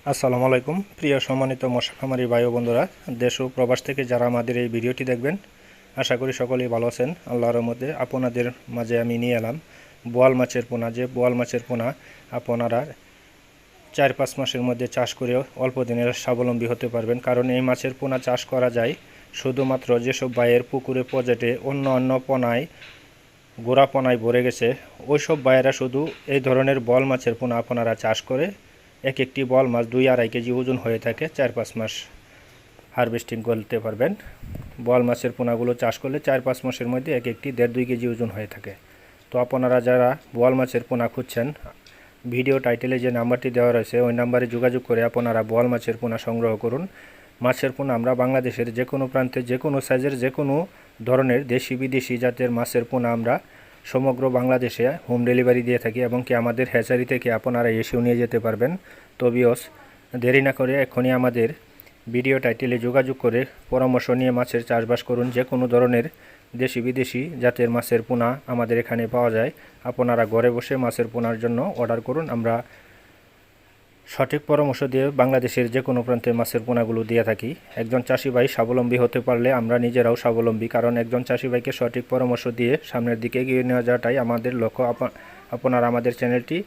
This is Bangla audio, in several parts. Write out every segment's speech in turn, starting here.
আসসালামু আলাইকুম প্রিয় সম্মানিত মৎস্য খামারি ভাই ও বন্ধুরা, দেশ ও প্রবাস থেকে যারা আমাদের এই ভিডিওটি দেখবেন, আশা করি সকলেই ভালো আছেন। আল্লাহর রহমতে আপনাদের মাঝে আমি নিয়ে এলাম বোয়াল মাছের পোনা। যে বোয়াল মাছের পোনা আপনারা 4-5 মাসের মধ্যে চাষ করে অল্প দিনের স্বাবলম্বী হতে পারবেন। কারণ এই মাছের পোনা চাষ করা যায় শুধুমাত্র যেসব ভাইয়ের পুকুরে প্রজেক্টে অন্য পোনায় গোড়া পোনায় ভরে গেছে, ওইসব ভাইয়েরা শুধু এই ধরনের বোয়াল মাছের পোনা আপনারা চাষ করে এক একটি বোয়াল মাছ 2-2.5 কেজি ওজন হয়ে থাকে 4-5 মাস হারভেস্টিং করতে পারবেন। বোয়াল মাছের পোনাগুলো চাষ করলে 4-5 মাসের মধ্যে এক একটি 1.5-2 কেজি ওজন হয়ে থাকে। তো আপনারা যারা বোয়াল মাছের পোনা খুঁজছেন, ভিডিও টাইটেলে যে নাম্বারটি দেওয়া রয়েছে ওই নাম্বারে যোগাযোগ করে আপনারা বোয়াল মাছের পোনা সংগ্রহ করুন। মাছের পোনা আমরা বাংলাদেশের যে কোনো প্রান্তে যে কোনো সাইজের যে কোনো ধরনের দেশি বিদেশি জাতের মাছের পোনা আমরা সমগ্র বাংলাদেশে হোম ডেলিভারি দিয়ে থাকি, এবং কি আমাদের হ্যাচারি থেকে আপনারা এসেও নিয়ে যেতে পারবেন। তো ভিউয়ার্স, দেরি না করে এখনই আমাদের ভিডিও টাইটেলে যোগাযোগ করে পরামর্শ নিয়ে মাছের চাষবাস করুন। যে কোনো ধরনের দেশি বিদেশি জাতের মাছের পোনা আমাদের এখানে পাওয়া যায়। আপনারা ঘরে বসে মাছের পোনার জন্য অর্ডার করুন। আমরা সঠিক পরামর্শ দিয়ে বাংলাদেশের যে কোনো প্রান্তে মাছের পোনাগুলো দিয়ে থাকি। একজন চাষি ভাই স্বাবলম্বী হতে পারলে আমরা নিজেরাও স্বাবলম্বী, কারণ একজন চাষি ভাইকে সঠিক পরামর্শ দিয়ে সামনের দিকে এগিয়ে নিয়ে যাওয়াটাই আমাদের লক্ষ্য। আপনারা আমাদের চ্যানেলটি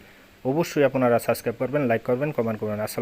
অবশ্যই আপনারা সাবস্ক্রাইব করবেন, লাইক করবেন, কমেন্ট করবেন।